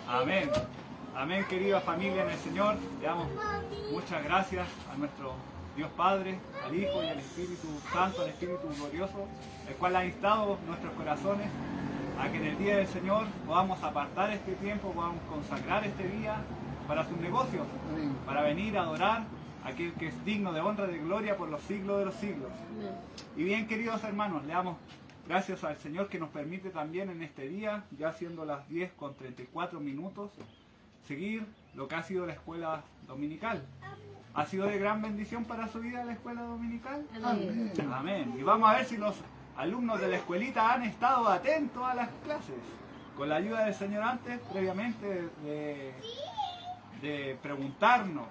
Amén. Amén, querida familia en el Señor. Le damos muchas gracias a nuestro Dios Padre, al Hijo y al Espíritu Santo, al Espíritu glorioso, el cual ha instado nuestros corazones a que en el día del Señor podamos apartar este tiempo, podamos consagrar este día para sus negocios, para venir a adorar a aquel que es digno de honra y de gloria por los siglos de los siglos. Y bien, queridos hermanos, le damos gracias al Señor que nos permite también en este día, ya siendo las 10:34, seguir lo que ha sido la escuela dominical. ¿Ha sido de gran bendición para su vida la escuela dominical? Amén. Amén. Y vamos a ver si los alumnos de la escuelita han estado atentos a las clases. Con la ayuda del Señor antes, previamente, de preguntarnos,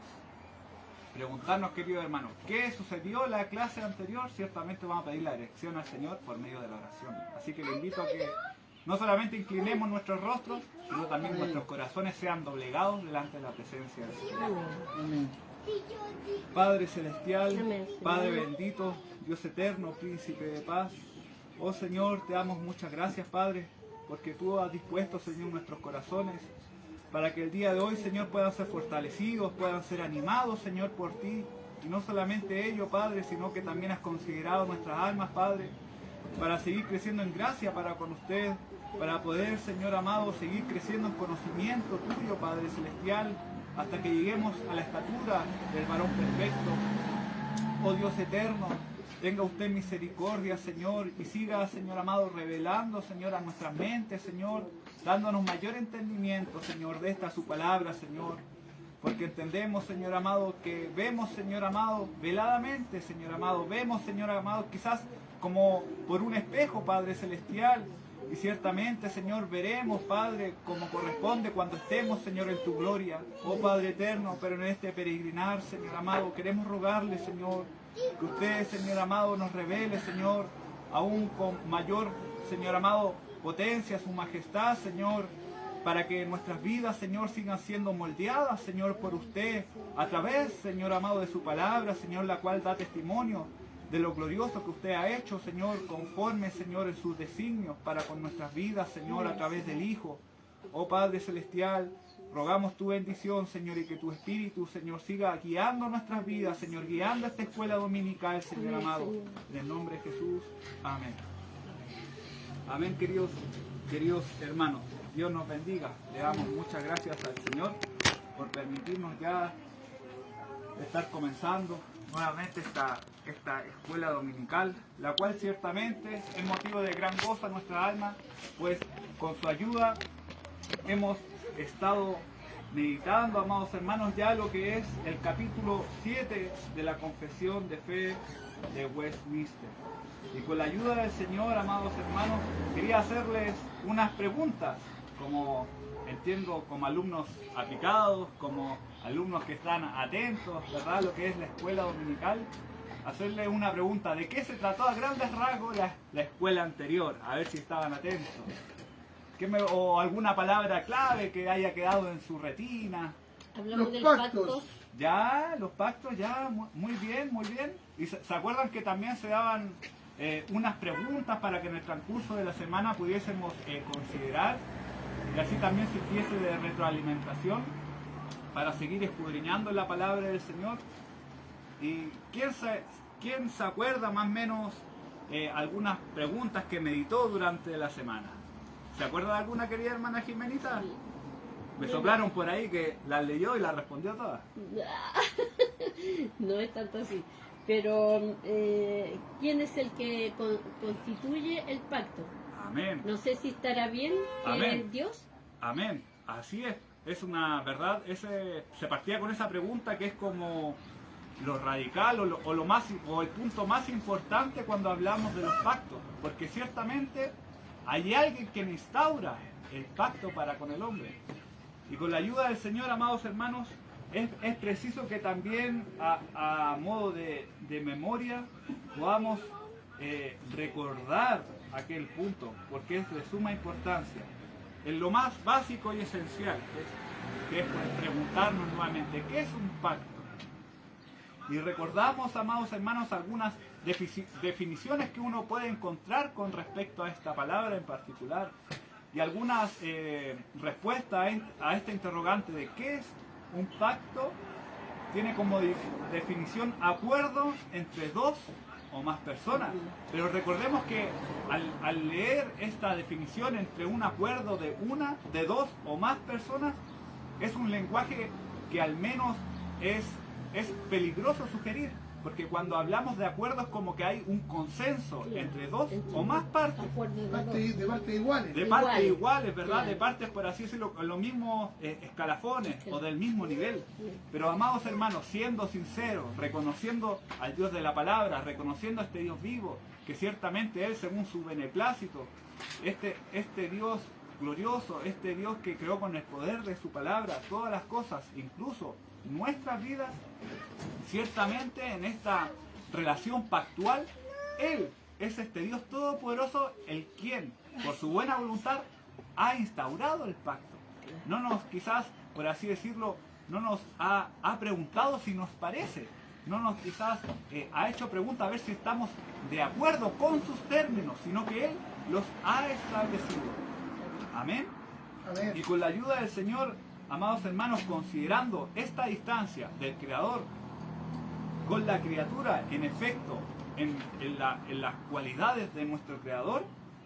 queridos hermanos, ¿qué sucedió en la clase anterior? Ciertamente vamos a pedir la dirección al Señor por medio de la oración. Así que le invito a que no solamente inclinemos nuestros rostros, sino también nuestros corazones sean doblegados delante de la presencia del Señor. Amén. Padre celestial, Padre bendito, Dios eterno, príncipe de paz. Oh Señor, te damos muchas gracias, Padre, porque tú has dispuesto, Señor, nuestros corazones para que el día de hoy, Señor, puedan ser fortalecidos, puedan ser animados, Señor, por ti. Y no solamente ello, Padre, sino que también has considerado nuestras almas, Padre, para seguir creciendo en gracia para con usted, para poder, Señor amado, seguir creciendo en conocimiento tuyo, Padre celestial, hasta que lleguemos a la estatura del varón perfecto. Oh Dios eterno, tenga usted misericordia, Señor, y siga, Señor amado, revelando, Señor, a nuestras mentes, Señor, dándonos mayor entendimiento, Señor, de esta su palabra, Señor, porque entendemos, Señor amado, que vemos, Señor amado, veladamente, Señor amado, vemos, Señor amado, quizás como por un espejo, Padre celestial, y ciertamente, Señor, veremos, Padre, como corresponde cuando estemos, Señor, en tu gloria, oh Padre eterno, pero en este peregrinar, Señor amado, queremos rogarle, Señor, que usted, Señor amado, nos revele, Señor, aún con mayor, Señor amado, potencia, su majestad, Señor, para que nuestras vidas, Señor, sigan siendo moldeadas, Señor, por usted, a través, Señor amado, de su palabra, Señor, la cual da testimonio de lo glorioso que usted ha hecho, Señor, conforme, Señor, en sus designios para con nuestras vidas, Señor, a través del Hijo. Oh Padre celestial, rogamos tu bendición, Señor, y que tu Espíritu, Señor, siga guiando nuestras vidas, Señor, guiando esta escuela dominical, Señor amado. En el nombre de Jesús. Amén. Amén, queridos hermanos. Dios nos bendiga. Le damos muchas gracias al Señor por permitirnos ya estar comenzando nuevamente esta escuela dominical, la cual ciertamente es motivo de gran gozo a nuestra alma, pues con su ayuda hemos estado meditando, amados hermanos, ya lo que es el capítulo 7 de la Confesión de Fe de Westminster. Y con la ayuda del Señor, amados hermanos, quería hacerles unas preguntas, como entiendo, como alumnos aplicados, como alumnos que están atentos, ¿verdad?, lo que es la escuela dominical. Hacerles una pregunta: ¿de qué se trató a grandes rasgos la escuela anterior? A ver si estaban atentos. O alguna palabra clave que haya quedado en su retina. Hablamos de los pactos. Ya, los pactos, ya, muy bien, muy bien. ¿Y se acuerdan que también se daban unas preguntas para que en el transcurso de la semana pudiésemos considerar, y así también se hiciese de retroalimentación para seguir escudriñando la palabra del Señor? ¿Y quién se acuerda más o menos algunas preguntas que meditó durante la semana? ¿Se acuerda de alguna, querida hermana Jimenita? Me soplaron por ahí que las leyó y las respondió todas. No es tanto así. Pero, ¿quién es el que constituye el pacto? Amén. No sé si estará bien que Amén. es Dios. Amén. Así es. Es una verdad. Se partía con esa pregunta que es como lo radical o el punto más importante cuando hablamos de los pactos. Porque ciertamente hay alguien que instaura el pacto para con el hombre. Y con la ayuda del Señor, amados hermanos, es preciso que también a modo de memoria podamos recordar aquel punto, porque es de suma importancia. En lo más básico y esencial, que es preguntarnos nuevamente, ¿qué es un pacto? Y recordamos, amados hermanos, algunas definiciones que uno puede encontrar con respecto a esta palabra en particular y algunas respuestas a este interrogante de qué es un pacto. Tiene como definición acuerdos entre dos o más personas. Pero recordemos que al leer esta definición entre un acuerdo de dos o más personas, es un lenguaje que al menos es peligroso sugerir. Porque cuando hablamos de acuerdos, como que hay un consenso entre dos o más partes. De partes iguales. De partes iguales, ¿verdad? Claro. De partes, por así decirlo, con los mismos escalafones o del mismo nivel. Pero, amados hermanos, siendo sinceros, reconociendo al Dios de la palabra, reconociendo a este Dios vivo, que ciertamente Él, según su beneplácito, este Dios glorioso, este Dios que creó con el poder de su palabra todas las cosas, incluso nuestras vidas, ciertamente en esta relación pactual, Él es este Dios todopoderoso, el quien, por su buena voluntad, ha instaurado el pacto. No nos, quizás, por así decirlo, no nos ha preguntado si nos parece, no nos quizás ha hecho preguntas a ver si estamos de acuerdo con sus términos, sino que Él los ha establecido. Amén. Amén. Y con la ayuda del Señor, amados hermanos, considerando esta distancia del Creador con la criatura, en efecto, en las cualidades de nuestro Creador,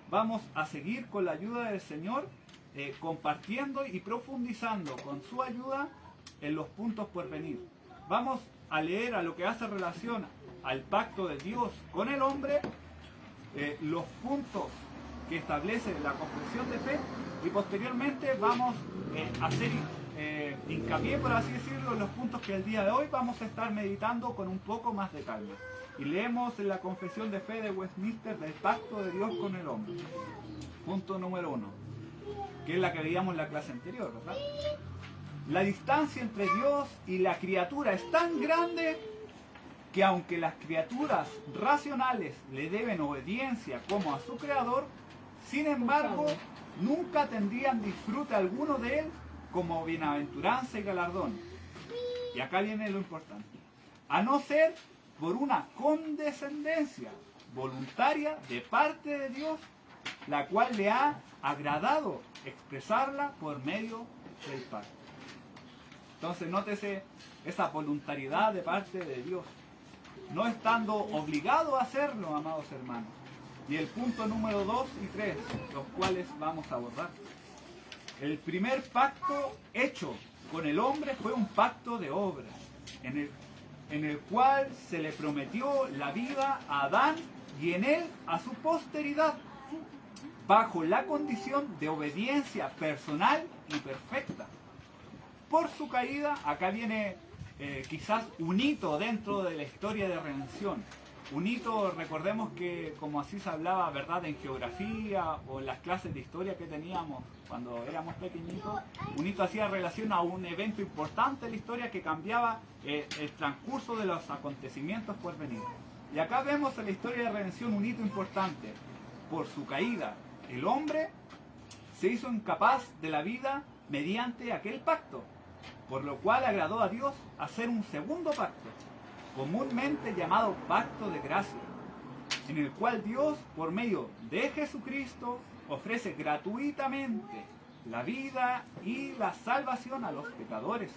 vamos a seguir con la ayuda del Señor, compartiendo y profundizando con su ayuda en los puntos por venir. Vamos a leer a lo que hace relación al pacto de Dios con el hombre, los puntos que establece la confesión de fe, y posteriormente vamos a hacer hincapié, por así decirlo, en los puntos que el día de hoy vamos a estar meditando con un poco más de calma. Y leemos en la confesión de fe de Westminster del pacto de Dios con el hombre. Punto número 1, que es la que veíamos en la clase anterior, ¿verdad? La distancia entre Dios y la criatura es tan grande que aunque las criaturas racionales le deben obediencia como a su Creador, sin embargo, nunca tendrían disfrute alguno de Él como bienaventuranza y galardón. Y acá viene lo importante. A no ser por una condescendencia voluntaria de parte de Dios, la cual le ha agradado expresarla por medio del pacto. Entonces, nótese esa voluntariedad de parte de Dios, no estando obligado a hacerlo, amados hermanos. Y el punto número 2 y 3, los cuales vamos a abordar. El primer pacto hecho con el hombre fue un pacto de obras, en el cual se le prometió la vida a Adán y en él a su posteridad, bajo la condición de obediencia personal y perfecta. Por su caída, acá viene quizás un hito dentro de la historia de redención. Un hito, recordemos que como así se hablaba, ¿verdad?, en geografía o en las clases de historia que teníamos cuando éramos pequeñitos, un hito hacía relación a un evento importante de la historia que cambiaba el transcurso de los acontecimientos por venir. Y acá vemos en la historia de redención un hito importante. Por su caída, el hombre se hizo incapaz de la vida mediante aquel pacto, por lo cual agradó a Dios hacer un segundo pacto, comúnmente llamado pacto de gracia, en el cual Dios, por medio de Jesucristo, ofrece gratuitamente la vida y la salvación a los pecadores,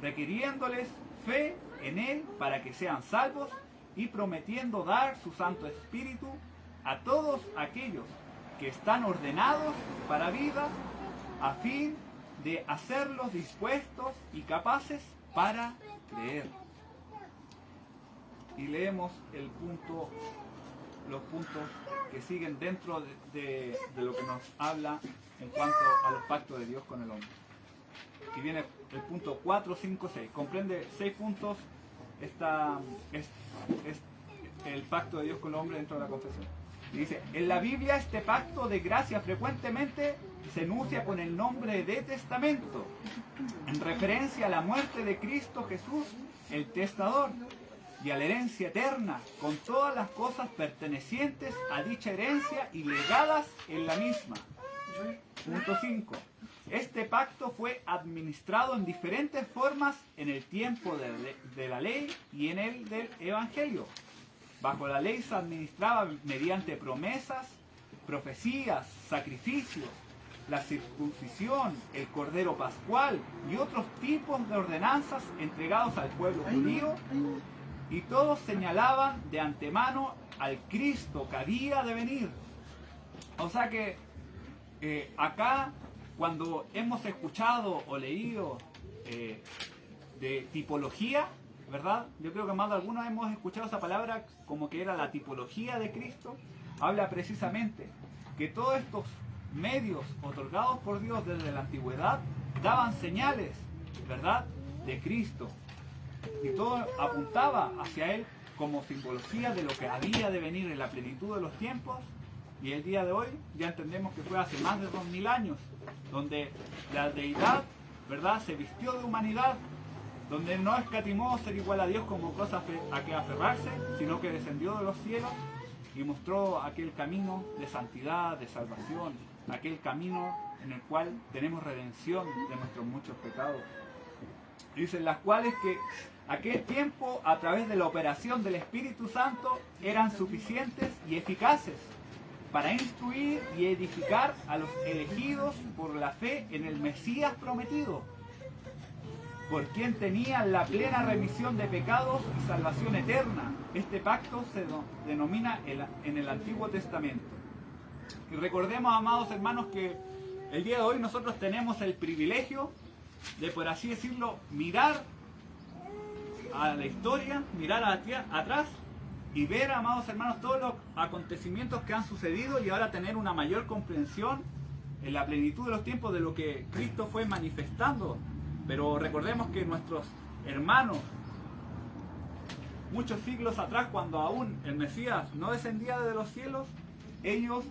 requiriéndoles fe en Él para que sean salvos y prometiendo dar su Santo Espíritu a todos aquellos que están ordenados para vida, a fin de hacerlos dispuestos y capaces para creer. Y leemos los puntos que siguen dentro de lo que nos habla en cuanto a los pactos de Dios con el hombre. Y viene el punto 4, 5, 6. Comprende 6 puntos es el pacto de Dios con el hombre dentro de la confesión. Y dice, en la Biblia este pacto de gracia frecuentemente se enuncia con el nombre de testamento, en referencia a la muerte de Cristo Jesús, el testador, y a la herencia eterna, con todas las cosas pertenecientes a dicha herencia y legadas en la misma. Punto 5. Este pacto fue administrado en diferentes formas en el tiempo de la ley y en el del Evangelio. bajo la ley se administraba mediante promesas, profecías, sacrificios, la circuncisión, el cordero pascual y otros tipos de ordenanzas entregados al pueblo judío, y todos señalaban de antemano al Cristo que había de venir. O sea que acá, cuando hemos escuchado o leído de tipología, ¿verdad? Yo creo que más de algunos hemos escuchado esa palabra como que era la tipología de Cristo. Habla precisamente que todos estos medios otorgados por Dios desde la antigüedad daban señales, ¿verdad?, de Cristo. Y todo apuntaba hacia Él como simbología de lo que había de venir en la plenitud de los tiempos. Y el día de hoy ya entendemos que fue hace más de 2000 años, donde la deidad, ¿verdad?, se vistió de humanidad, donde no escatimó ser igual a Dios como cosa a que aferrarse, sino que descendió de los cielos y mostró aquel camino de santidad, de salvación, aquel camino en el cual tenemos redención de nuestros muchos pecados. Dicen las cuales que aquel tiempo, a través de la operación del Espíritu Santo, eran suficientes y eficaces para instruir y edificar a los elegidos por la fe en el Mesías prometido, por quien tenían la plena remisión de pecados y salvación eterna. Este pacto se denomina en el Antiguo Testamento. Y recordemos, amados hermanos, que el día de hoy nosotros tenemos el privilegio de, por así decirlo, mirar a la historia, mirar atrás y ver, amados hermanos, todos los acontecimientos que han sucedido y ahora tener una mayor comprensión en la plenitud de los tiempos de lo que Cristo fue manifestando. Pero recordemos que nuestros hermanos, muchos siglos atrás, cuando aún el Mesías no descendía de los cielos, ellos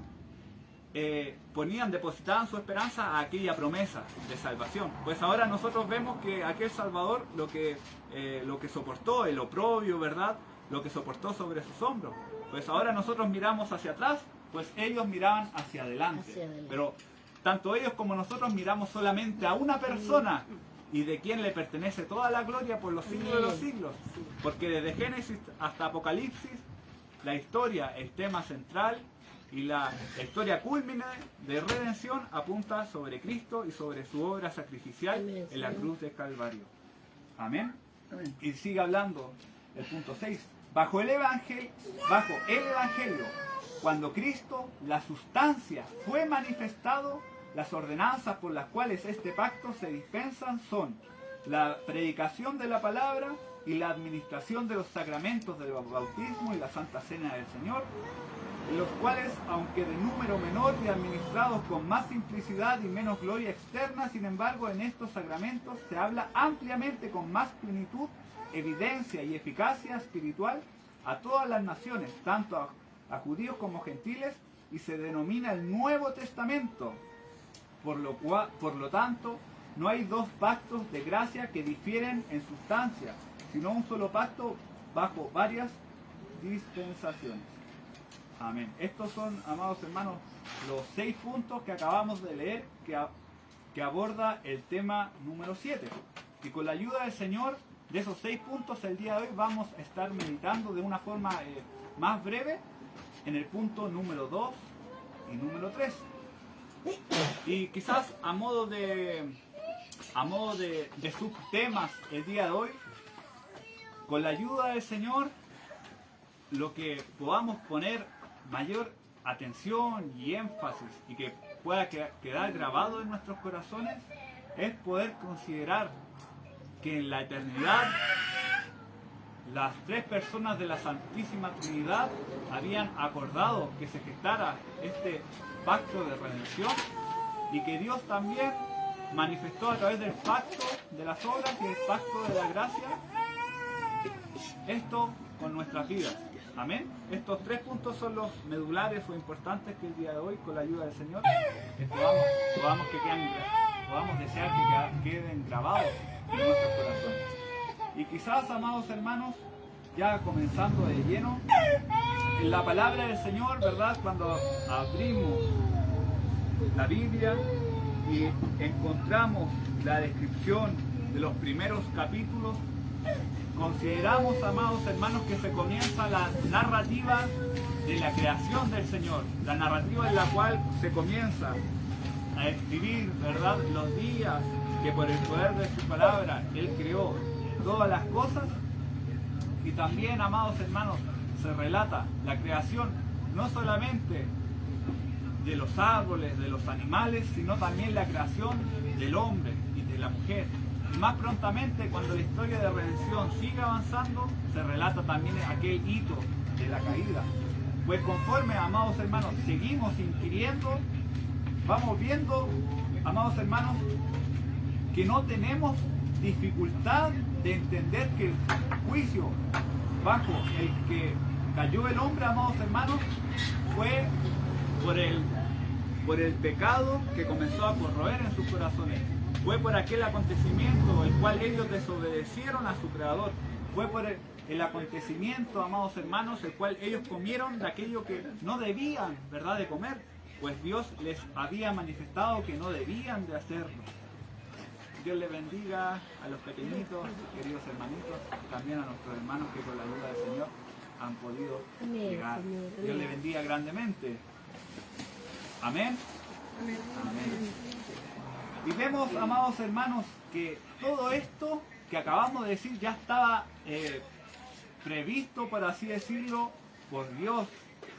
depositaban su esperanza a aquella promesa de salvación. Pues ahora nosotros vemos que aquel Salvador lo que soportó, el oprobio, ¿verdad?, lo que soportó sobre sus hombros. Pues ahora nosotros miramos hacia atrás, pues ellos miraban hacia adelante. Pero tanto ellos como nosotros miramos solamente a una persona, y de quien le pertenece toda la gloria por los siglos de los siglos. Porque desde Génesis hasta Apocalipsis, la historia, el tema central y la historia cúlmine de redención apunta sobre Cristo y sobre su obra sacrificial en la cruz de Calvario. Amén. Amén. Y sigue hablando el punto 6. Bajo el Evangelio, cuando Cristo, la sustancia, fue manifestado, las ordenanzas por las cuales este pacto se dispensan son la predicación de la palabra y la administración de los sacramentos del bautismo y la Santa Cena del Señor, en los cuales, aunque de número menor y administrados con más simplicidad y menos gloria externa, sin embargo, en estos sacramentos se habla ampliamente con más plenitud, evidencia y eficacia espiritual a todas las naciones, tanto a judíos como gentiles, y se denomina el Nuevo Testamento. Por lo tanto, no hay dos pactos de gracia que difieren en sustancia, sino un solo pacto bajo varias dispensaciones. Amén. Estos son, amados hermanos, los 6 puntos que acabamos de leer que aborda el tema número 7. Y con la ayuda del Señor, de esos 6 puntos, el día de hoy vamos a estar meditando de una forma más breve en el punto número 2 y número 3. Y quizás a modo de subtemas el día de hoy, con la ayuda del Señor, lo que podamos poner mayor atención y énfasis y que pueda quedar grabado en nuestros corazones es poder considerar que en la eternidad las 3 personas de la Santísima Trinidad habían acordado que se gestara este pacto de redención y que Dios también manifestó a través del pacto de las obras y el pacto de la gracia esto con nuestras vidas. Amén. Estos 3 puntos son los medulares o importantes que el día de hoy, con la ayuda del Señor, podamos desear que queden grabados en nuestros corazones. Y quizás, amados hermanos, ya comenzando de lleno, en la palabra del Señor, ¿verdad? Cuando abrimos la Biblia y encontramos la descripción de los primeros capítulos, consideramos, amados hermanos, que se comienza la narrativa de la creación del Señor, la narrativa en la cual se comienza a escribir, ¿verdad?, los días que por el poder de su palabra Él creó todas las cosas. Y también, amados hermanos, se relata la creación no solamente de los árboles, de los animales, sino también la creación del hombre y de la mujer. Y más prontamente, cuando la historia de redención sigue avanzando, se relata también aquel hito de la caída. Pues conforme, amados hermanos, seguimos inquiriendo, vamos viendo, amados hermanos, que no tenemos dificultad de entender que el juicio bajo el que cayó el hombre, amados hermanos, fue por el pecado que comenzó a corroer en sus corazones. Fue por aquel acontecimiento el cual ellos desobedecieron a su Creador. Fue por el acontecimiento, amados hermanos, el cual ellos comieron de aquello que no debían, ¿verdad?, de comer. Pues Dios les había manifestado que no debían de hacerlo. Dios les bendiga a los pequeñitos, queridos hermanitos, y también a nuestros hermanos que con la ayuda del Señor han podido llegar. Dios les bendiga grandemente. Amén. Amén. Y vemos, amados hermanos, que todo esto que acabamos de decir ya estaba previsto, por así decirlo, por Dios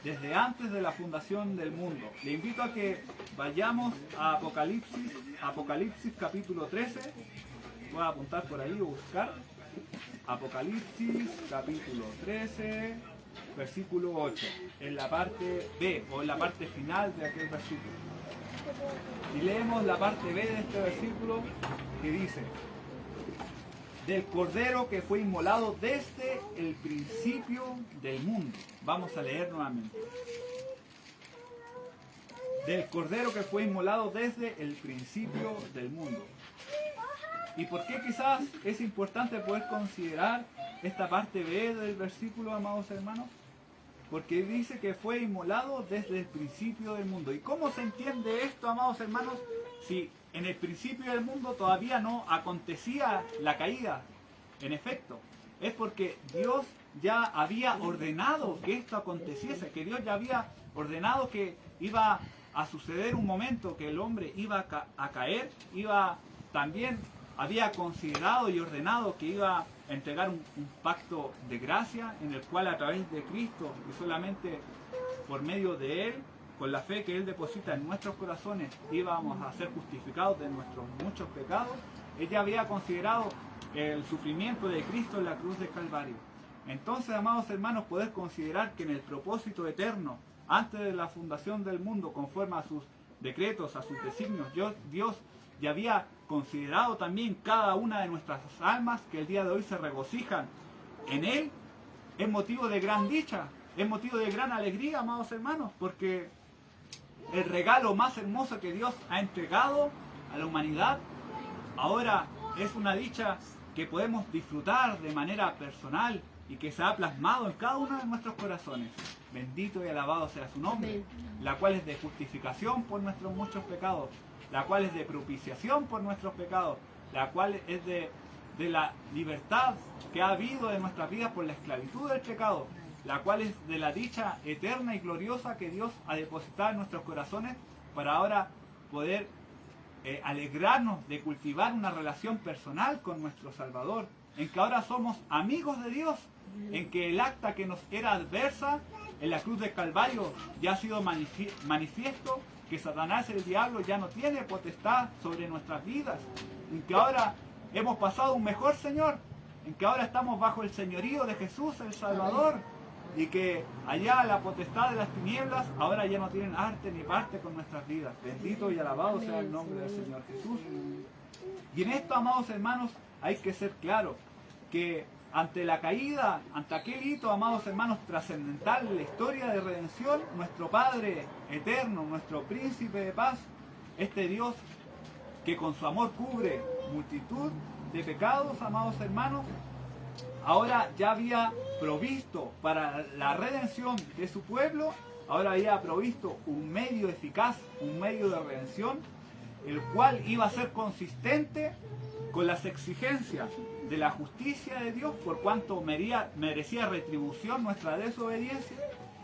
desde antes de la fundación del mundo. Le invito a que vayamos a Apocalipsis capítulo 13. Voy a apuntar por ahí o buscar. Apocalipsis capítulo 13, versículo 8. En la parte B o en la parte final de aquel versículo. Y leemos la parte B de este versículo que dice: del Cordero que fue inmolado desde el principio del mundo. Vamos a leer nuevamente. Del Cordero que fue inmolado desde el principio del mundo. ¿Y por qué quizás es importante poder considerar esta parte B del versículo, amados hermanos? Porque dice que fue inmolado desde el principio del mundo. ¿Y cómo se entiende esto, amados hermanos? Si en el principio del mundo todavía no acontecía la caída. En efecto, es porque Dios ya había ordenado que esto aconteciese, que Dios ya había ordenado que iba a suceder un momento, que el hombre iba a caer, también había considerado y ordenado que iba a entregar un pacto de gracia en el cual a través de Cristo y solamente por medio de Él, con la fe que Él deposita en nuestros corazones, íbamos a ser justificados de nuestros muchos pecados. Él ya había considerado el sufrimiento de Cristo en la cruz del Calvario. Entonces, amados hermanos, poder considerar que en el propósito eterno, antes de la fundación del mundo, conforme a sus decretos, a sus designios, Dios ya había considerado también cada una de nuestras almas que el día de hoy se regocijan en Él. Es motivo de gran dicha, es motivo de gran alegría, amados hermanos, porque el regalo más hermoso que Dios ha entregado a la humanidad ahora es una dicha que podemos disfrutar de manera personal y que se ha plasmado en cada uno de nuestros corazones. Bendito y alabado sea su nombre, la cual es de justificación por nuestros muchos pecados, la cual es de propiciación por nuestros pecados, la cual es de la libertad que ha habido de nuestras vidas por la esclavitud del pecado, la cual es de la dicha eterna y gloriosa que Dios ha depositado en nuestros corazones para ahora poder alegrarnos de cultivar una relación personal con nuestro Salvador, en que ahora somos amigos de Dios, en que el acta que nos era adversa en la cruz del Calvario ya ha sido manifiesto, que Satanás, el diablo, ya no tiene potestad sobre nuestras vidas, en que ahora hemos pasado un mejor Señor, en que ahora estamos bajo el señorío de Jesús, el Salvador, y que allá la potestad de las tinieblas ahora ya no tienen arte ni parte con nuestras vidas. Bendito y alabado sea el nombre del Señor Jesús. Y en esto, amados hermanos, hay que ser claro que ante la caída, ante aquel hito, amados hermanos, trascendental en la historia de redención, nuestro Padre eterno, nuestro Príncipe de paz, este Dios que con su amor cubre multitud de pecados, amados hermanos, ahora ya había provisto para la redención de su pueblo, ahora había provisto un medio eficaz, un medio de redención, el cual iba a ser consistente con las exigencias de la justicia de Dios, por cuanto merecía retribución nuestra desobediencia,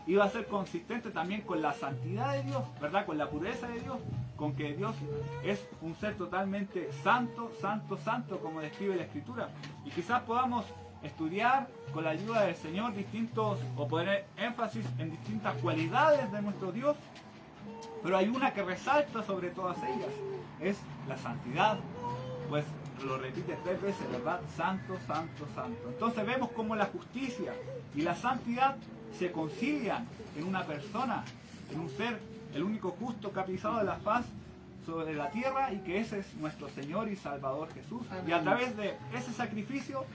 iba a ser consistente también con la santidad de Dios, ¿verdad? Con la pureza de Dios, con que Dios es un ser totalmente santo, santo, santo, como describe la Escritura. Y quizás podamos estudiar con la ayuda del Señor distintos, o poner énfasis en distintas cualidades de nuestro Dios, pero hay una que resalta sobre todas ellas, es la santidad. Pues lo repite 3 veces, ¿verdad? Santo, santo, santo. Entonces vemos cómo la justicia y la santidad se concilian en una persona, en un ser, el único justo que ha pisado de la faz sobre la tierra, y que ese es nuestro Señor y Salvador Jesús. Amén. Y a través de ese sacrificio,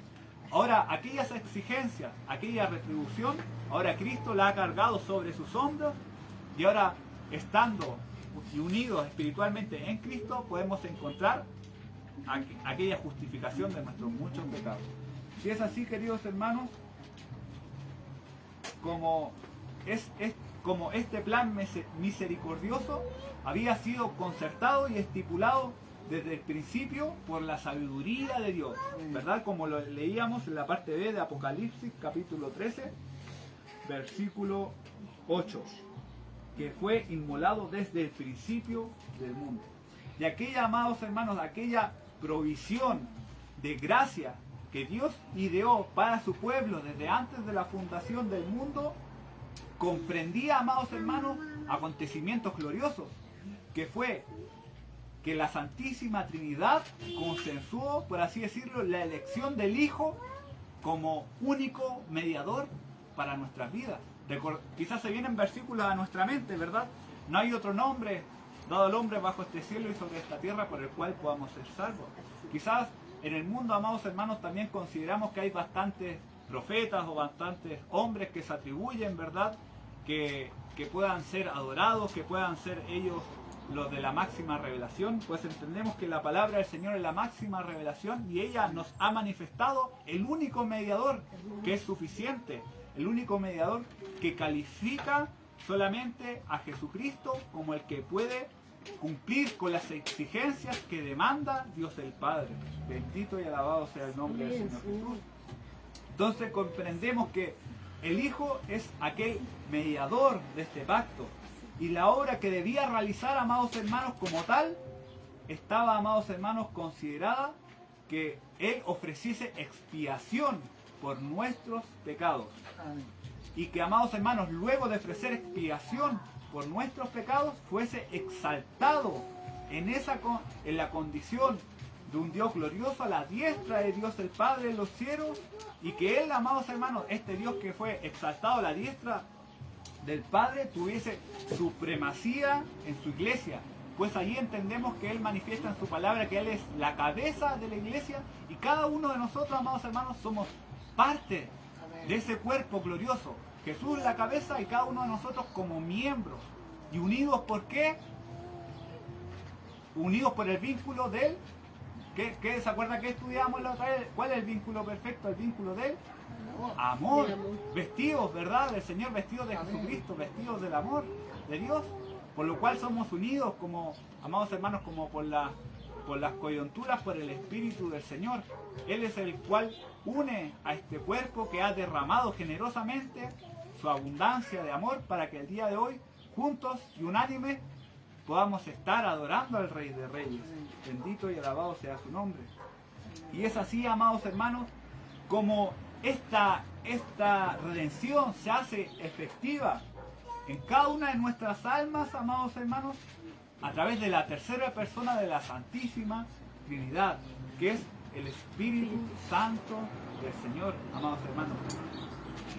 ahora aquellas exigencias, aquella retribución, ahora Cristo la ha cargado sobre sus hombros, y ahora estando unidos espiritualmente en Cristo podemos encontrar aquella justificación de nuestros muchos pecados. Si es así, queridos hermanos, como este plan misericordioso había sido concertado y estipulado desde el principio por la sabiduría de Dios, ¿verdad? Como lo leíamos en la parte B de Apocalipsis, capítulo 13, versículo 8, que fue inmolado desde el principio del mundo. Y aquella, amados hermanos, aquella provisión de gracia que Dios ideó para su pueblo desde antes de la fundación del mundo, comprendía, amados hermanos, acontecimientos gloriosos, que fue que la Santísima Trinidad consensuó, por así decirlo, la elección del Hijo como único mediador para nuestras vidas. Quizás se vienen versículos a nuestra mente, ¿verdad? No hay otro nombre dado al hombre bajo este cielo y sobre esta tierra por el cual podamos ser salvos. Quizás en el mundo, amados hermanos, también consideramos que hay bastantes profetas o bastantes hombres que se atribuyen, ¿verdad?, que puedan ser adorados, que puedan ser ellos los de la máxima revelación. Pues entendemos que la palabra del Señor es la máxima revelación, y ella nos ha manifestado el único mediador que es suficiente, el único mediador que califica solamente a Jesucristo como el que puede cumplir con las exigencias que demanda Dios el Padre. Bendito y alabado sea el nombre del Señor Jesús. Entonces comprendemos que el Hijo es aquel mediador de este pacto, y la obra que debía realizar, amados hermanos, como tal, estaba, amados hermanos, considerada que Él ofreciese expiación por nuestros pecados. Y que, amados hermanos, luego de ofrecer expiación por nuestros pecados, fuese exaltado en la condición de un Dios glorioso a la diestra de Dios el Padre en los cielos, y que Él, amados hermanos, este Dios que fue exaltado a la diestra del Padre, tuviese supremacía en su iglesia. Pues allí entendemos que Él manifiesta en su palabra que Él es la cabeza de la iglesia, y cada uno de nosotros, amados hermanos, somos parte de ese cuerpo glorioso. Jesús la cabeza, y cada uno de nosotros como miembros, y unidos ¿por qué? Unidos por el vínculo de Él. ¿Qué se acuerda que estudiamos la otra vez? ¿Cuál es el vínculo perfecto? El vínculo del amor. Vestidos, ¿verdad? Del Señor, vestidos de Jesucristo, vestidos del amor de Dios. Por lo cual somos unidos, como amados hermanos, como por las coyunturas, por el Espíritu del Señor. Él es el cual une a este cuerpo que ha derramado generosamente su abundancia de amor, para que el día de hoy, juntos y unánimes, podamos estar adorando al Rey de Reyes. Bendito y alabado sea su nombre. Y es así, amados hermanos, como esta redención se hace efectiva en cada una de nuestras almas, amados hermanos, a través de la tercera persona de la Santísima Trinidad, que es el Espíritu Santo del Señor, amados hermanos.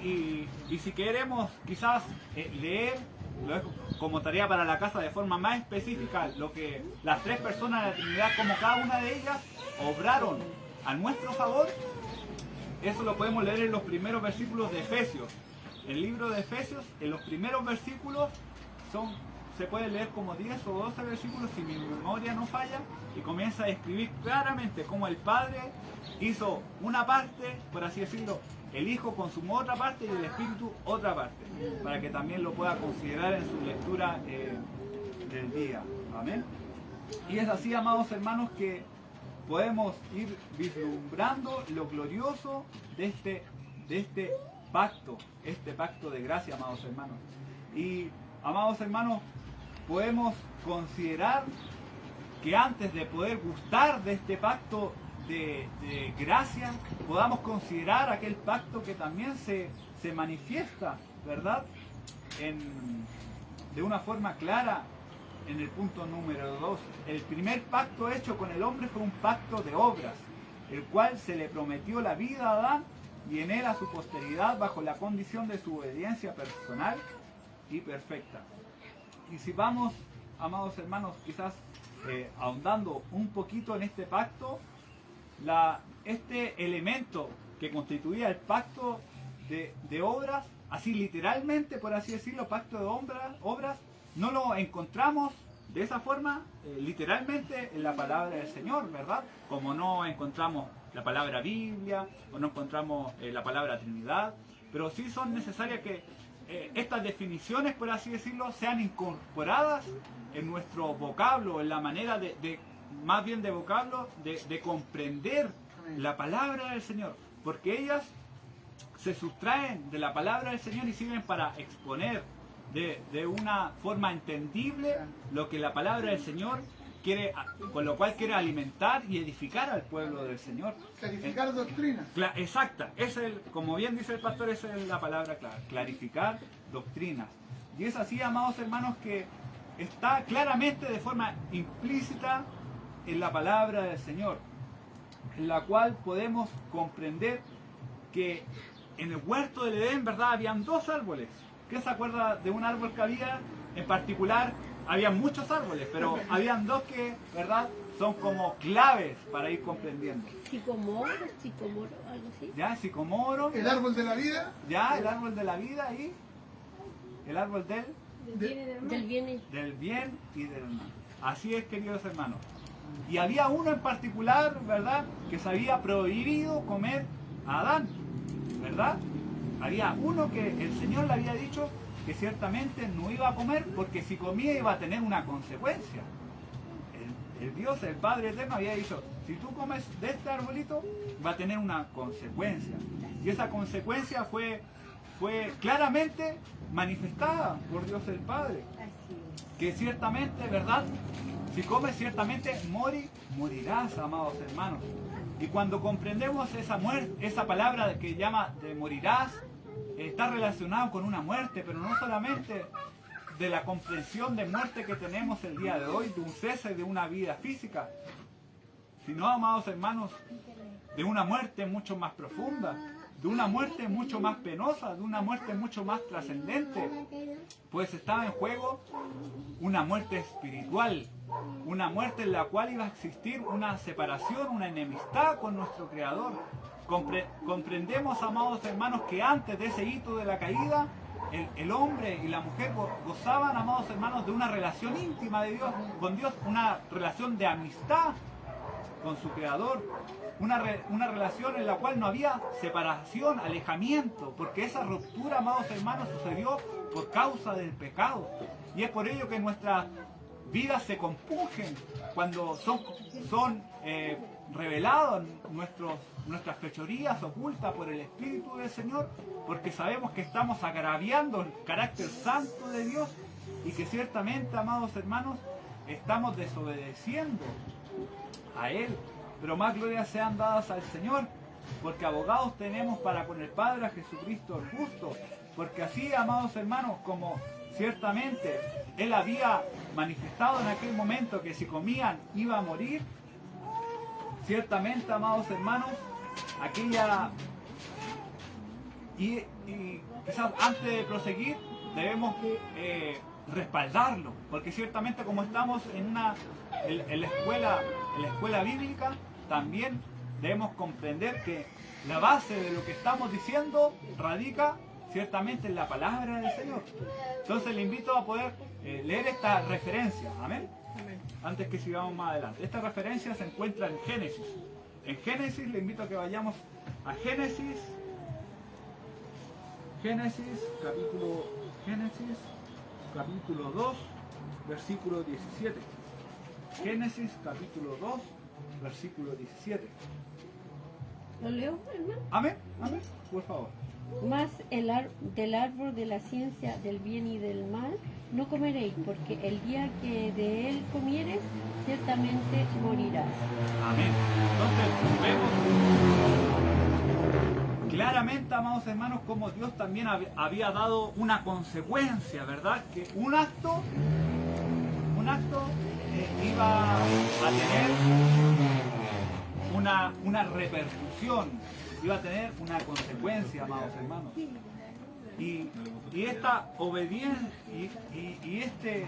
Y si queremos quizás leer como tarea para la casa de forma más específica lo que las tres personas de la Trinidad, como cada una de ellas obraron a nuestro favor, eso lo podemos leer en los primeros versículos de Efesios. El libro de Efesios, en los primeros versículos, se puede leer como 10 o 12 versículos si mi memoria no falla, y comienza a describir claramente cómo el Padre hizo una parte, por así decirlo, el Hijo consumó otra parte y el Espíritu otra parte, para que también lo pueda considerar en su lectura del día. Amén. Y es así, amados hermanos, que podemos ir vislumbrando lo glorioso de este pacto, este pacto de gracia, amados hermanos. Y, amados hermanos, podemos considerar que antes de poder gustar de este pacto de gracia, podamos considerar aquel pacto que también se manifiesta, ¿verdad? De una forma clara en el punto número 2. El primer pacto hecho con el hombre fue un pacto de obras, el cual se le prometió la vida a Adán y en él a su posteridad bajo la condición de su obediencia personal y perfecta. Y si vamos, amados hermanos, quizás ahondando un poquito en este pacto, este elemento que constituía el pacto de obras, así literalmente, por así decirlo, pacto de obras, no lo encontramos de esa forma literalmente en la palabra del Señor, ¿verdad? Como no encontramos la palabra Biblia o no encontramos la palabra Trinidad, pero sí son necesarias que estas definiciones, por así decirlo, sean incorporadas en nuestro vocablo, en la manera más bien de vocablo, de comprender la palabra del Señor, porque ellas se sustraen de la palabra del Señor y sirven para exponer de una forma entendible lo que la palabra del Señor quiere, con lo cual quiere alimentar y edificar al pueblo del Señor. Clarificar doctrinas. Exacta, como bien dice el pastor, esa es la palabra clave, clarificar doctrinas. Y es así, amados hermanos, que está claramente de forma implícita en la palabra del Señor, en la cual podemos comprender que en el huerto del Edén, ¿verdad?, habían dos árboles. ¿Quién se acuerda de un árbol que había en particular? Había muchos árboles, pero habían dos que, ¿verdad?, son como claves para ir comprendiendo. Sicomoro, algo así. ¿Ya? Sicomoro. El árbol de la vida. ¿Ya? El árbol de la vida y el árbol del bien y del mal. Así es, queridos hermanos. Y había uno en particular, ¿verdad?, que se había prohibido comer a Adán, ¿verdad? Había uno que el Señor le había dicho que ciertamente no iba a comer porque si comía iba a tener una consecuencia. El Dios, el Padre Eterno, había dicho, si tú comes de este arbolito va a tener una consecuencia. Y esa consecuencia fue claramente manifestada por Dios el Padre. Que ciertamente, ¿verdad?, si comes ciertamente morirás, amados hermanos. Y cuando comprendemos esa palabra que llama de morirás, está relacionado con una muerte, pero no solamente de la comprensión de muerte que tenemos el día de hoy, de un cese de una vida física, sino, amados hermanos, de una muerte mucho más profunda, de una muerte mucho más penosa, de una muerte mucho más trascendente, pues estaba en juego una muerte espiritual, una muerte en la cual iba a existir una separación, una enemistad con nuestro Creador. Comprendemos, amados hermanos, que antes de ese hito de la caída, el hombre y la mujer gozaban, amados hermanos, de una relación íntima de Dios, con Dios, una relación de amistad con su Creador, una relación en la cual no había separación, alejamiento, porque esa ruptura, amados hermanos, sucedió por causa del pecado. Y es por ello que nuestras vidas se compugen cuando son reveladas nuestras fechorías ocultas por el Espíritu del Señor, porque sabemos que estamos agraviando el carácter santo de Dios y que ciertamente, amados hermanos, estamos desobedeciendo a Él. Pero más glorias sean dadas al Señor, porque abogados tenemos para con el Padre a Jesucristo el justo. Porque así, amados hermanos, como ciertamente Él había manifestado en aquel momento que si comían iba a morir, ciertamente, amados hermanos, y quizás antes de proseguir debemos respaldarlo, porque ciertamente como estamos en la escuela bíblica, también debemos comprender que la base de lo que estamos diciendo radica ciertamente en la palabra del Señor. Entonces le invito a poder leer esta referencia, amén, antes que sigamos más adelante. Esta referencia se encuentra en Génesis. En Génesis le invito a que vayamos a Génesis capítulo 2, versículo 17. Génesis capítulo 2, versículo 17. ¿Lo leo, hermano? Amén, amén, por favor. Mas del árbol de la ciencia del bien y del mal no comeréis, porque el día que de él comieres, ciertamente morirás. Amén. Entonces vemos claramente, amados hermanos, como Dios también había dado una consecuencia, ¿verdad? Que un acto iba a tener una repercusión, iba a tener una consecuencia, amados hermanos. Y esta obediencia y este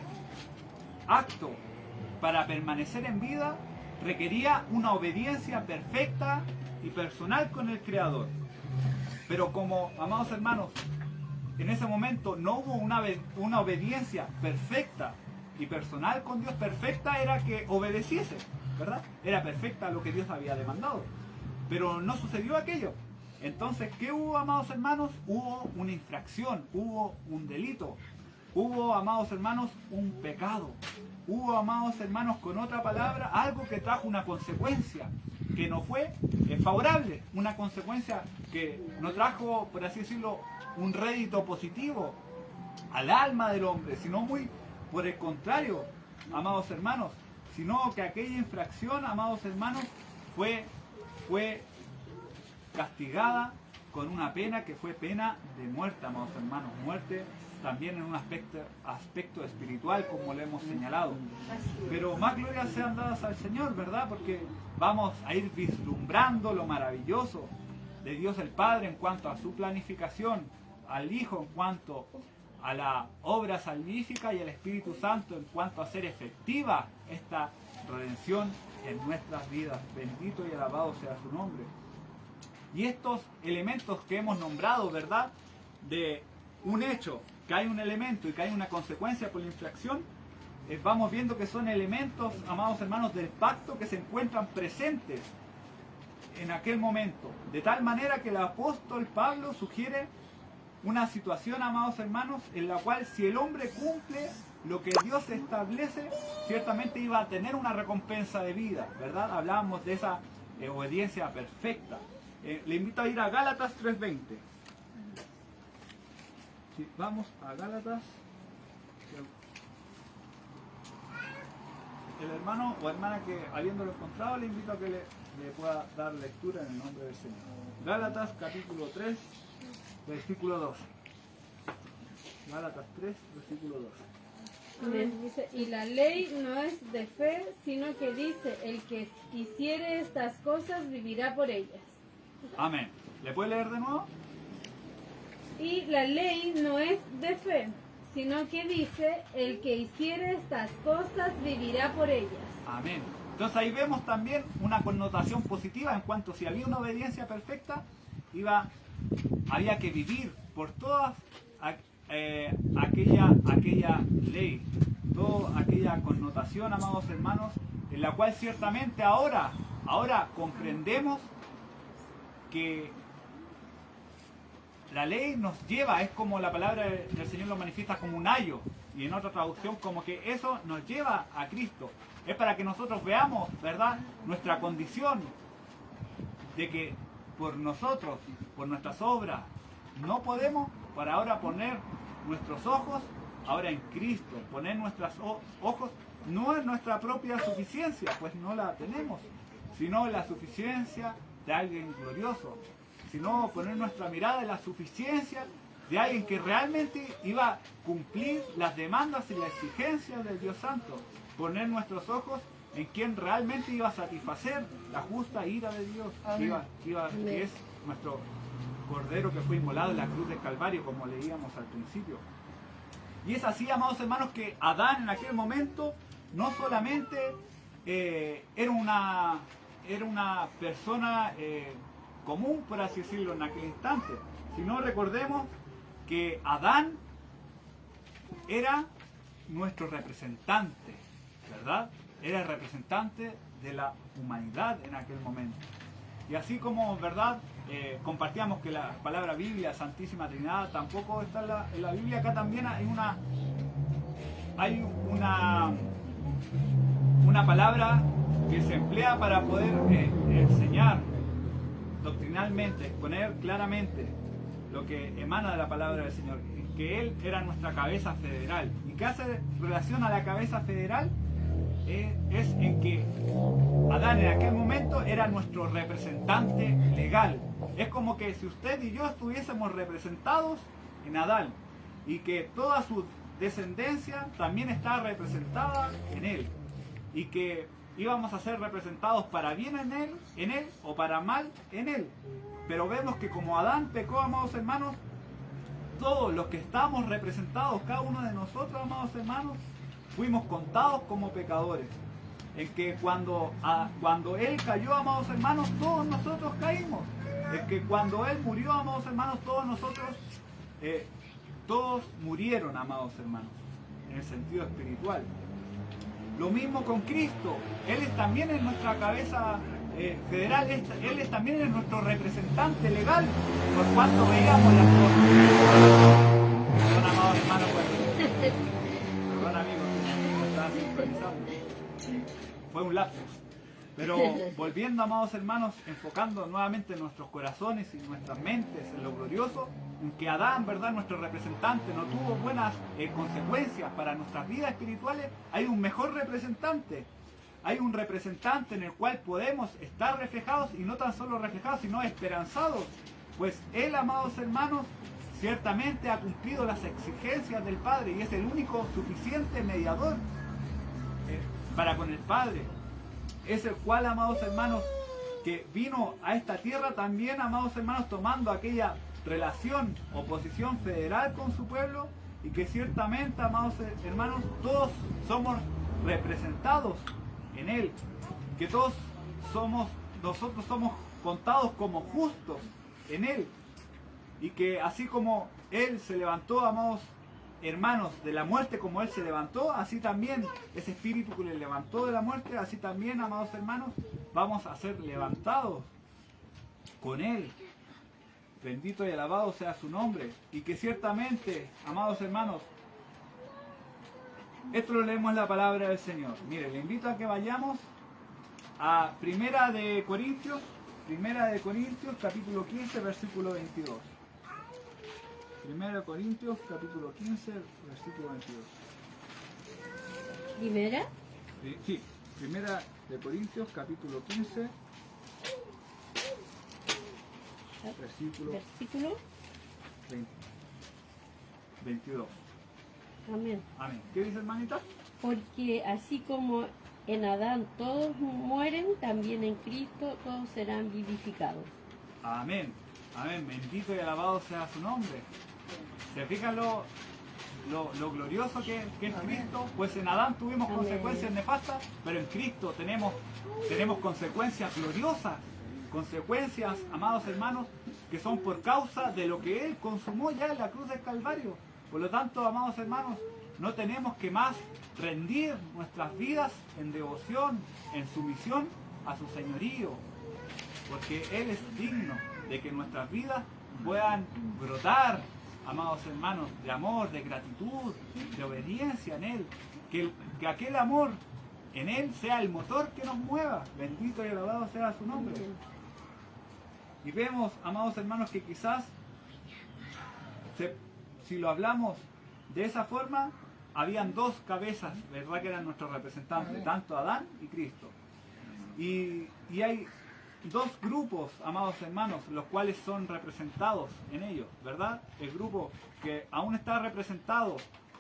acto para permanecer en vida requería una obediencia perfecta y personal con el Creador. Pero como, amados hermanos, en ese momento no hubo una obediencia perfecta y personal con Dios, perfecta era que obedeciese, ¿verdad? Era perfecta lo que Dios había demandado. Pero no sucedió aquello. Entonces, ¿qué hubo, amados hermanos? Hubo una infracción, hubo un delito, hubo, amados hermanos, un pecado. Hubo, amados hermanos, con otra palabra, algo que trajo una consecuencia que no fue favorable, una consecuencia que no trajo, por así decirlo, un rédito positivo al alma del hombre, sino muy por el contrario, amados hermanos, sino que aquella infracción, amados hermanos, fue castigada con una pena que fue pena de muerte, amados hermanos, muerte también en un aspecto espiritual, como le hemos señalado. Pero más glorias sean dadas al Señor, ¿verdad? Porque vamos a ir vislumbrando lo maravilloso de Dios el Padre en cuanto a su planificación, al Hijo en cuanto a la obra salvífica y al Espíritu Santo en cuanto a hacer efectiva esta redención en nuestras vidas. Bendito y alabado sea su nombre. Y estos elementos que hemos nombrado, ¿verdad? De un hecho, que hay un elemento y que hay una consecuencia por la infracción, vamos viendo que son elementos, amados hermanos, del pacto que se encuentran presentes en aquel momento. De tal manera que el apóstol Pablo sugiere una situación, amados hermanos, en la cual si el hombre cumple lo que Dios establece, ciertamente iba a tener una recompensa de vida, ¿verdad? Hablábamos de esa obediencia perfecta. Le invito a ir a Gálatas 3:20. Sí, vamos a Gálatas. El hermano o hermana que habiéndolo encontrado, le invito a que le pueda dar lectura en el nombre del Señor. Gálatas capítulo 3, versículo 2. Gálatas 3, versículo 2. Amén. Dice, y la ley no es de fe, sino que dice, el que hiciere estas cosas vivirá por ellas. Amén. ¿Le puede leer de nuevo? Y la ley no es de fe, sino que dice, el que hiciere estas cosas vivirá por ellas. Amén. Entonces ahí vemos también una connotación positiva en cuanto si había una obediencia perfecta, había que vivir por todas aquella ley, toda aquella connotación, amados hermanos, en la cual ciertamente ahora comprendemos que la ley nos lleva, es como la palabra del Señor lo manifiesta como un ayo, y en otra traducción como que eso nos lleva a Cristo. Es para que nosotros veamos, ¿verdad?, nuestra condición de que por nosotros, por nuestras obras, no podemos, para ahora poner nuestros ojos ahora en Cristo, poner nuestros ojos no en nuestra propia suficiencia, pues no la tenemos, sino en la suficiencia de alguien glorioso, sino poner nuestra mirada en la suficiencia de alguien que realmente iba a cumplir las demandas y las exigencias del Dios Santo, poner nuestros ojos en quien realmente iba a satisfacer la justa ira de Dios, que es nuestro Cordero que fue inmolado en la cruz del Calvario, como leíamos al principio. Y es así, amados hermanos, que Adán en aquel momento no solamente era una persona común, por así decirlo, en aquel instante, sino recordemos que Adán era nuestro representante, ¿verdad? Era el representante de la humanidad en aquel momento. Y así como, ¿verdad?, compartíamos que la palabra Biblia, Santísima Trinidad, tampoco está en la Biblia. Acá también hay una palabra que se emplea para poder enseñar doctrinalmente, exponer claramente lo que emana de la palabra del Señor, que Él era nuestra cabeza federal. ¿Y qué hace relación a la cabeza federal? Es en que Adán en aquel momento era nuestro representante legal. Es como que si usted y yo estuviésemos representados en Adán y que toda su descendencia también está representada en él y que íbamos a ser representados para bien en él o para mal en él. Pero vemos que como Adán pecó, amados hermanos, todos los que estamos representados, cada uno de nosotros, amados hermanos, fuimos contados como pecadores. En que cuando Él cayó, amados hermanos, todos nosotros caímos. En que cuando Él murió, amados hermanos, todos nosotros, todos murieron, amados hermanos, en el sentido espiritual. Lo mismo con Cristo. Él también es nuestra cabeza federal, Él también es nuestro representante legal, por cuanto veíamos las cosas. Perdón, amados hermanos, perdón, amigos, me estaba sincronizando. Fue un lapsus. Pero volviendo, amados hermanos, enfocando nuevamente nuestros corazones y nuestras mentes en lo glorioso, en que Adán, ¿verdad?, nuestro representante, no tuvo buenas consecuencias para nuestras vidas espirituales, hay un mejor representante. Hay un representante en el cual podemos estar reflejados, y no tan solo reflejados, sino esperanzados. Pues Él, amados hermanos, ciertamente ha cumplido las exigencias del Padre y es el único suficiente mediador para con el Padre. Es el cual, amados hermanos, que vino a esta tierra también, amados hermanos, tomando aquella relación o posición federal con su pueblo, y que ciertamente, amados hermanos, todos somos representados en Él, que nosotros somos contados como justos en Él, y que así como Él se levantó, amados hermanos, de la muerte, como Él se levantó, así también ese espíritu que le levantó de la muerte, así también, amados hermanos, vamos a ser levantados con Él. Bendito y alabado sea su nombre. Y que ciertamente, amados hermanos, esto lo leemos en la palabra del Señor. Mire, le invito a que vayamos a Primera de Corintios, capítulo 15, versículo 22. Primera de Corintios, capítulo 15, versículo 22. ¿Primera? Sí, Primera de Corintios, capítulo 15, versículo 22. Amén. Amén. ¿Qué dice, hermanita? Porque así como en Adán todos mueren, también en Cristo todos serán vivificados. Amén. Amén. Bendito y alabado sea su nombre. ¿Se fijan lo glorioso que es Cristo? Pues en Adán tuvimos consecuencias nefastas, pero en Cristo tenemos consecuencias gloriosas. Consecuencias, amados hermanos, que son por causa de lo que Él consumó ya en la cruz del Calvario. Por lo tanto, amados hermanos, no tenemos que más rendir nuestras vidas en devoción, en sumisión a su señorío, porque Él es digno de que nuestras vidas puedan brotar, amados hermanos, de amor, de gratitud, de obediencia en Él, que aquel amor en Él sea el motor que nos mueva. Bendito y alabado sea su nombre. Y vemos, amados hermanos, que quizás si lo hablamos de esa forma, habían dos cabezas, ¿verdad?, que eran nuestros representantes, tanto Adán y Cristo. Y hay dos grupos, amados hermanos, los cuales son representados en ellos, ¿verdad? El grupo que aún está representado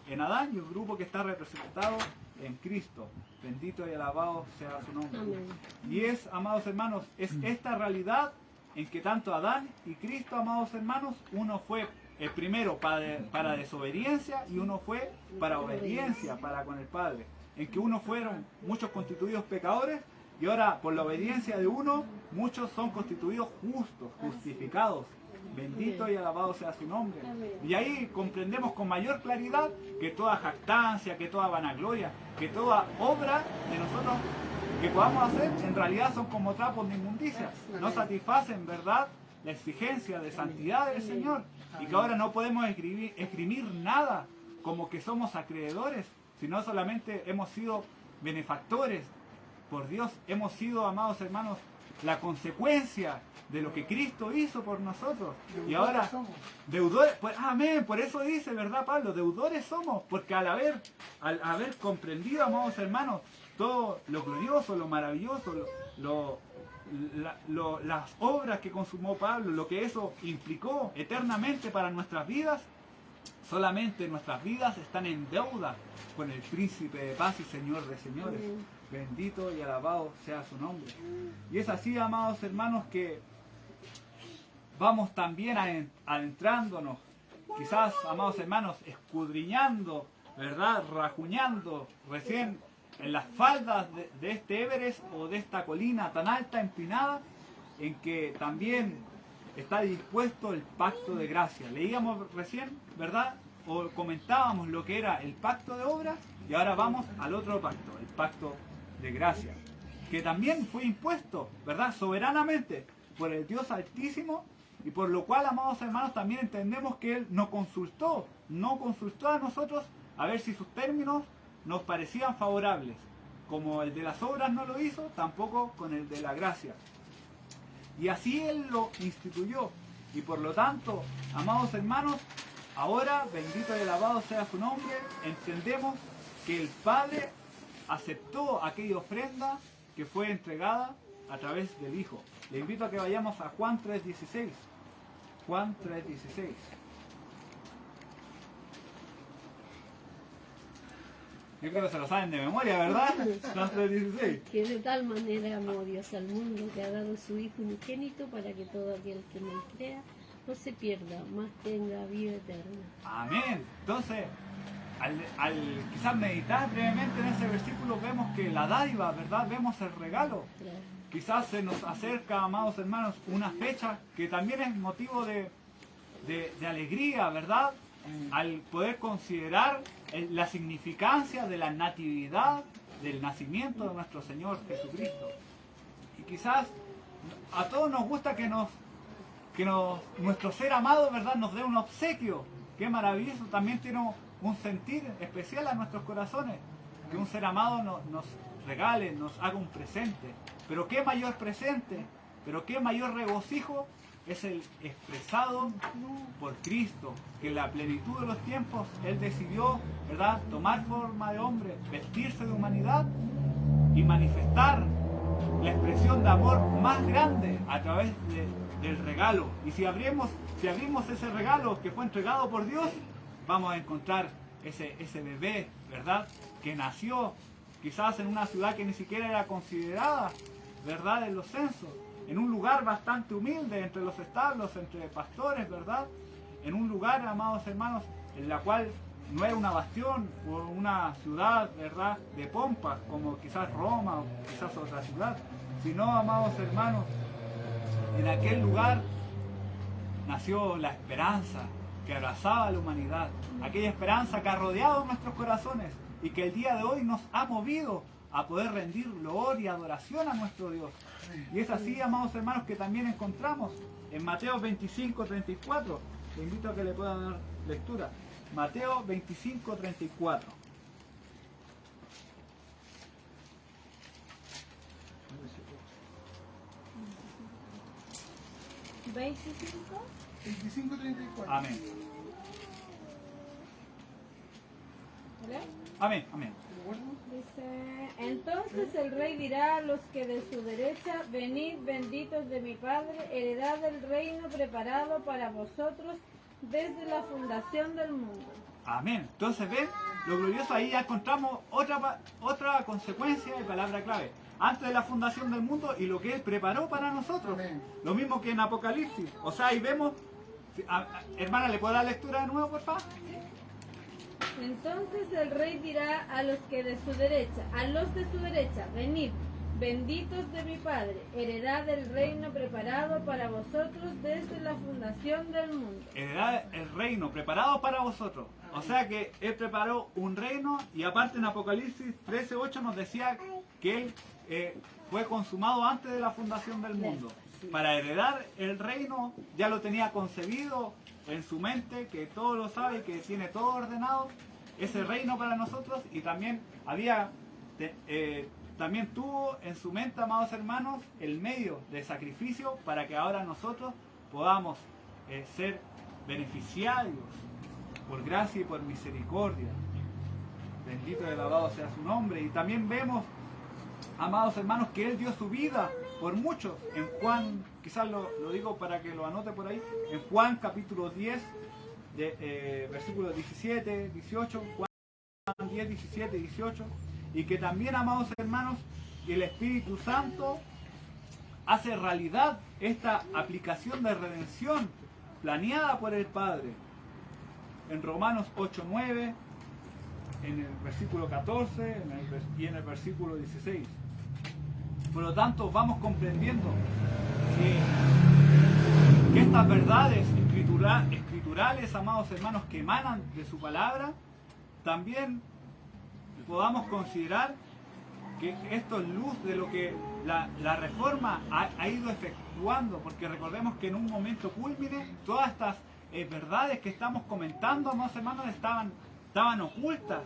en Adán y el grupo que está representado en Cristo. Bendito y alabado sea su nombre. Amén. Y es, amados hermanos, es esta realidad en que tanto Adán y Cristo, amados hermanos, uno fue el primero para desobediencia y uno fue para obediencia, para con el Padre. En que uno fueron muchos constituidos pecadores y ahora por la obediencia de uno muchos son constituidos justos, justificados. Bendito y alabado sea su nombre. Y ahí comprendemos con mayor claridad que toda jactancia, que toda vanagloria, que toda obra de nosotros que podamos hacer en realidad son como trapos de inmundicia. No satisfacen, ¿verdad?, la exigencia de santidad del Señor. Y que ahora no podemos esgrimir nada como que somos acreedores, sino solamente hemos sido benefactores por Dios. Hemos sido, amados hermanos, la consecuencia de lo que Cristo hizo por nosotros. Y ahora, deudores, pues, amén, por eso dice, ¿verdad, Pablo? Deudores somos, porque al haber comprendido, amados hermanos, todo lo glorioso, lo maravilloso, las obras que consumó Pablo, lo que eso implicó eternamente para nuestras vidas, solamente nuestras vidas están en deuda con el Príncipe de paz y Señor de señores. Bendito y alabado sea su nombre. Y es así, amados hermanos, que vamos también adentrándonos, quizás, amados hermanos, escudriñando, ¿verdad? Rajuñando recién en las faldas de este Everest o de esta colina tan alta, empinada, en que también está dispuesto el pacto de gracia. Leíamos recién, ¿verdad? O comentábamos lo que era el pacto de obras, y ahora vamos al otro pacto, el pacto de gracia, que también fue impuesto, ¿verdad? Soberanamente por el Dios Altísimo, y por lo cual, amados hermanos, también entendemos que Él no consultó a nosotros a ver si sus términos nos parecían favorables. Como el de las obras no lo hizo, tampoco con el de la gracia. Y así Él lo instituyó. Y por lo tanto, amados hermanos, ahora, bendito y alabado sea su nombre, entendemos que el Padre aceptó aquella ofrenda que fue entregada a través del Hijo. Le invito a que vayamos a Juan 3:16. Juan 3:16. Yo creo que se lo saben de memoria, ¿verdad? Juan 3:16. Que de tal manera amó Dios al mundo que ha dado su Hijo unigénito para que todo aquel que en él crea no se pierda, mas tenga vida eterna. Amén. Entonces, al quizás meditar brevemente en ese versículo, vemos que la dádiva, ¿verdad? Vemos el regalo. Claro. Quizás se nos acerca, amados hermanos, una fecha que también es motivo de alegría, ¿verdad? Al poder considerar la significancia de la natividad, del nacimiento de nuestro Señor Jesucristo. Y quizás a todos nos gusta que nuestro ser amado, ¿verdad?, nos dé un obsequio. Qué maravilloso, también tiene un sentir especial a nuestros corazones, que un ser amado nos regale, nos haga un presente. Pero qué mayor presente, pero qué mayor regocijo es el expresado por Cristo, que en la plenitud de los tiempos Él decidió, ¿verdad?, tomar forma de hombre, vestirse de humanidad y manifestar la expresión de amor más grande a través del regalo. Y si abrimos ese regalo que fue entregado por Dios, vamos a encontrar ese bebé, ¿verdad?, que nació quizás en una ciudad que ni siquiera era considerada, ¿verdad?, en los censos, en un lugar bastante humilde, entre los establos, entre pastores, ¿verdad?, en un lugar, amados hermanos, en la cual no era una bastión o una ciudad, ¿verdad?, de pompa, como quizás Roma o quizás otra ciudad, sino, amados hermanos, en aquel lugar nació la esperanza que abrazaba a la humanidad, aquella esperanza que ha rodeado nuestros corazones y que el día de hoy nos ha movido a poder rendir loor y adoración a nuestro Dios. Y es así, amados hermanos, que también encontramos en Mateo 25:34. Te invito a que le puedan dar lectura. Mateo 25:34. ¿25? 25:34. Amén. ¿Vale? Amén, amén. Dice, entonces el rey dirá a los que de su derecha, venid benditos de mi Padre, heredad del reino preparado para vosotros desde la fundación del mundo. Amén. Entonces, ven, lo glorioso, ahí ya encontramos otra consecuencia y palabra clave. Antes de la fundación del mundo y lo que Él preparó para nosotros. Amén. Lo mismo que en Apocalipsis. O sea, ahí vemos... hermana, ¿le puedo dar lectura de nuevo, por favor? Entonces el rey dirá a los de su derecha, venid, benditos de mi Padre, heredad del reino preparado para vosotros desde la fundación del mundo. Heredad el reino preparado para vosotros. O sea que Él preparó un reino, y aparte en Apocalipsis 13:8 nos decía que Él fue consumado antes de la fundación del mundo. Para heredar el reino ya lo tenía concebido en su mente, que todo lo sabe, que tiene todo ordenado, ese reino para nosotros, y también había también tuvo en su mente, amados hermanos, el medio de sacrificio para que ahora nosotros podamos ser beneficiarios por gracia y por misericordia. Bendito y alabado sea su nombre. Y también vemos, amados hermanos, que Él dio su vida por muchos. En Juan, quizás lo digo para que lo anote por ahí, en Juan capítulo 10, versículos 17, 18, Juan 10, 17, 18, y que también, amados hermanos, el Espíritu Santo hace realidad esta aplicación de redención planeada por el Padre. En Romanos 8, 9, en el versículo 14 y en el versículo 16. Por lo tanto, vamos comprendiendo que estas verdades escriturales, amados hermanos, que emanan de su palabra, también podamos considerar que esto es luz de lo que la Reforma ha ido efectuando, porque recordemos que en un momento cúlmine todas estas verdades que estamos comentando, amados hermanos, estaban ocultas,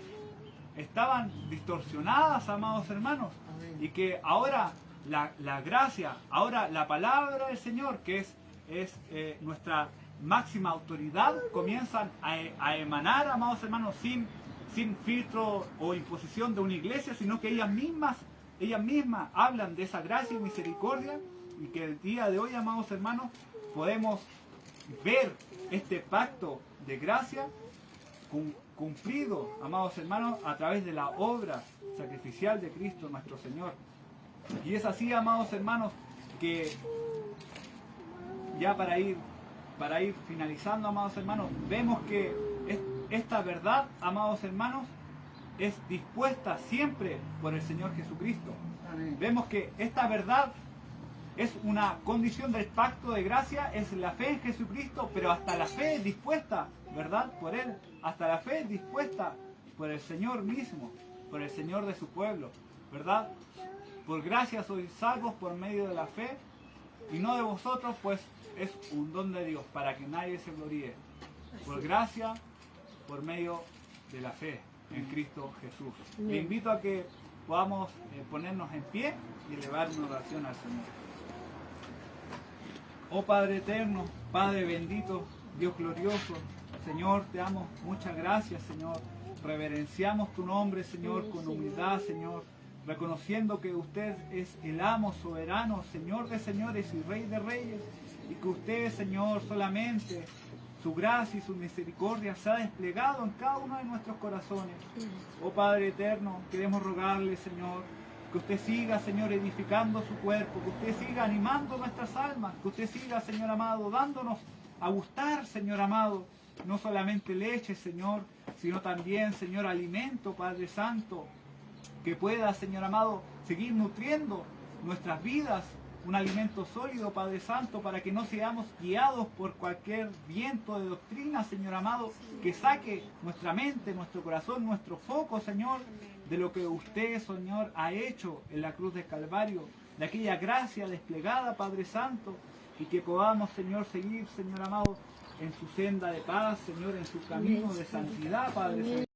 estaban distorsionadas, amados hermanos, y que ahora la gracia, ahora la palabra del Señor, que es nuestra máxima autoridad, comienzan a emanar, amados hermanos, sin filtro o imposición de una iglesia, sino que ellas mismas hablan de esa gracia y misericordia, y que el día de hoy, amados hermanos, podemos ver este pacto de gracia cumplido, amados hermanos, a través de la obra sacrificial de Cristo nuestro Señor. Y es así, amados hermanos, que ya para ir finalizando, amados hermanos, vemos que esta verdad, amados hermanos, es dispuesta siempre por el Señor Jesucristo. Amén. Vemos que esta verdad es una condición del pacto de gracia, es la fe en Jesucristo, pero hasta la fe es dispuesta, ¿verdad? Por Él. Hasta la fe es dispuesta por el Señor mismo, por el Señor de su pueblo, ¿verdad? Por gracia sois salvos por medio de la fe, y no de vosotros, pues es un don de Dios, para que nadie se gloríe. Por gracia, por medio de la fe en Cristo Jesús. Le invito a que podamos ponernos en pie y elevar una oración al Señor. Oh Padre eterno, Padre bendito, Dios glorioso, Señor, te damos muchas gracias, Señor. Reverenciamos tu nombre, Señor, con humildad, Señor, reconociendo que usted es el amo soberano, Señor de señores y Rey de reyes, y que usted, Señor, solamente su gracia y su misericordia se ha desplegado en cada uno de nuestros corazones. Oh Padre eterno, queremos rogarle, Señor, que usted siga, Señor, edificando su cuerpo, que usted siga animando nuestras almas, que usted siga, Señor amado, dándonos a gustar, Señor amado, no solamente leche, Señor, sino también, Señor, alimento, Padre Santo, que pueda, Señor amado, seguir nutriendo nuestras vidas, un alimento sólido, Padre Santo, para que no seamos guiados por cualquier viento de doctrina, Señor amado, que saque nuestra mente, nuestro corazón, nuestro foco, Señor, de lo que usted, Señor, ha hecho en la cruz del Calvario, de aquella gracia desplegada, Padre Santo, y que podamos, Señor, seguir, Señor amado, en su senda de paz, Señor, en su camino de santidad, Padre Santo.